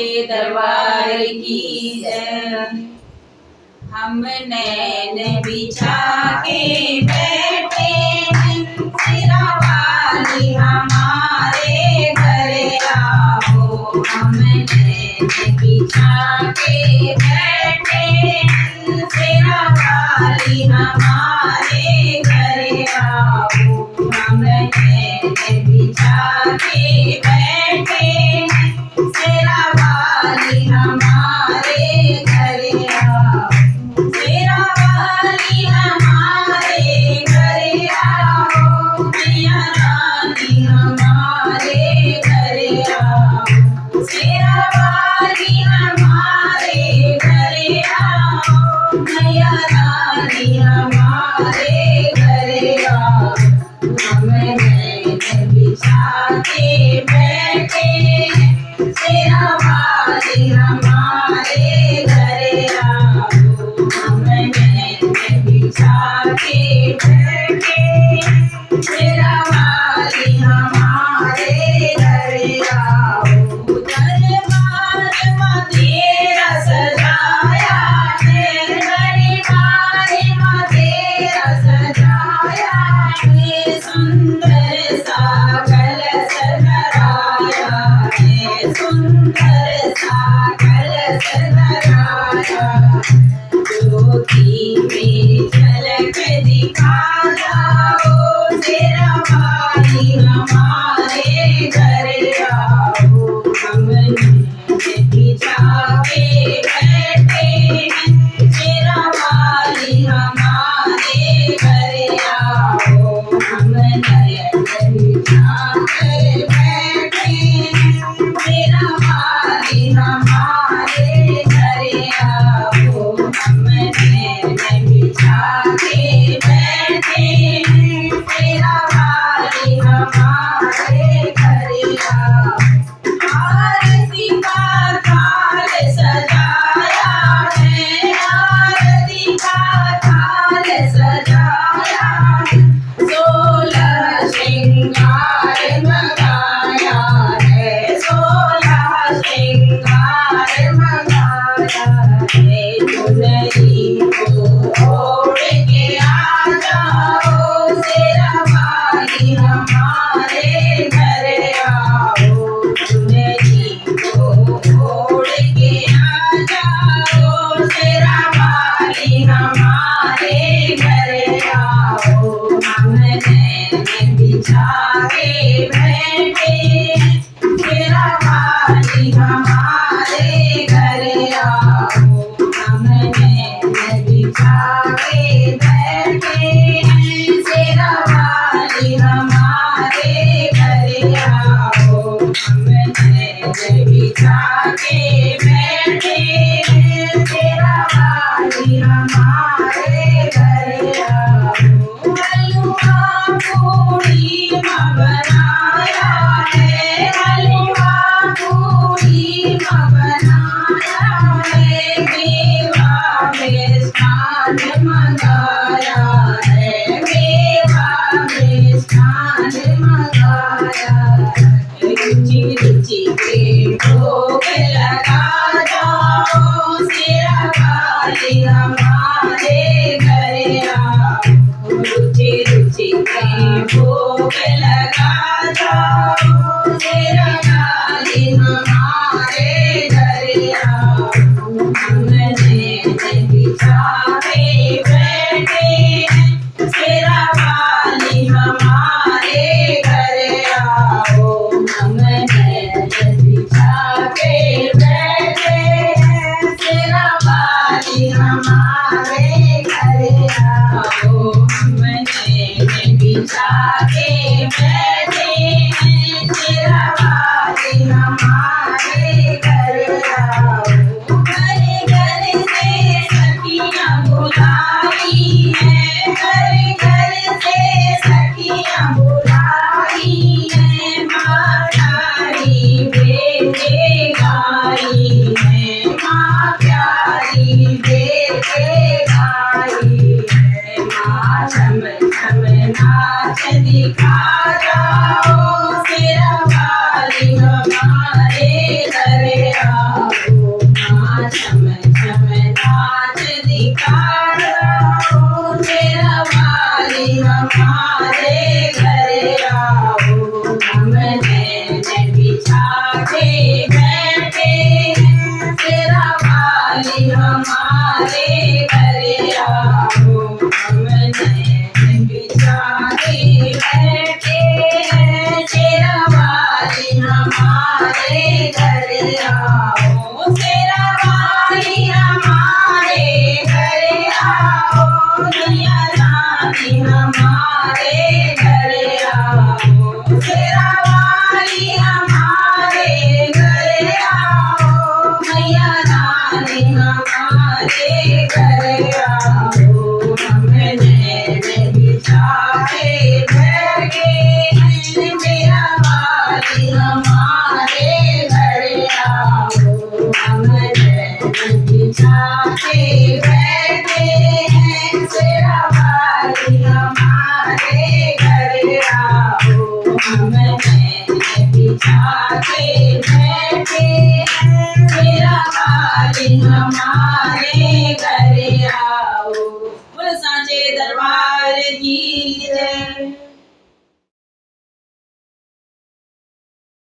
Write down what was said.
दरबार की जय। हम नैन बिछा के बैठे हैं, सिरा वाली हमारे घर आओ। हम नैन बिछा के बैठे हैं, सिरा वाली हमारे घर आओ। हम नैन बिछा के बैठे हैं, सिरा वाली हमारे घर आओ। सिरा वाली हमारे घर आओ, मैया रानी हमारे घर आओ। सिरा वाली हमारे घर आओ, मैया रानी हमारे घर आओ। हम नैन बिछा के बैठे हैं, सिरा वाली हमारे घर आओ। हम नैन बिछा के बैठे हैं, सिरा वाली हमारे घर आओ। दरबार में तेरा सजाया है, दरबार में तेरा सजाया है। सुंदर सा कलश धराया है, सुंदर सा कलश धराया। ज्योति में झलक दिखा जाओ, सिरा वाली हमारे घर आओ। हम नैन बिछा के बैठे हैं, सिरा वाली हमारे घर आओ। हम नैन बिछा के बैठे हैं, सिरा वाली हमारे घर आओ। हम नैन बिछा के बैठे हैं, सिरा वाली हमारे घर आओ। आरती का थाल सजाया है, आरती का थाल सजाया है। 16 श्रृंगार मंगाया है, 16 श्रृंगार मंगाया है। चुनरी को ओढ़ के आ जाओ, सिरा वाली हमारे घर आओ। चुनरी को ओढ़ के आ जाओ, सिरा वाली हमारे घर आओ। हम नैन बिछा के बैठे हैं, सिरा वाली हमारे घर आओ। हम नैन बिछा के बैठे हैं, सिरा वाली हमारे घर आओ। हम नैन बिछा के बैठे हैं, सिरा वाली हमारे घर आओ। हलवा पूड़ी माँ बनाया है, हलवा पूड़ी माँ बनाया है। मेवा मिष्ठान मंगाया है, मेवा मिष्ठान मंगाया है। रुचि रुचि के भोग लगा जाओ, सिरा वाली हमारे घर आओ। रुचि रुचि के भोग लगा जाओ, सिरा वाली हमारे घर आओ। हम नैन बिछा के बैठे हैं, सिरा वाली हमारे घर आओ। हम नैन बिछा के बैठे हैं, सिरा वाली हमारे घर आओ। हम नैन बिछा के बैठे हैं, सिरा वाली हमारे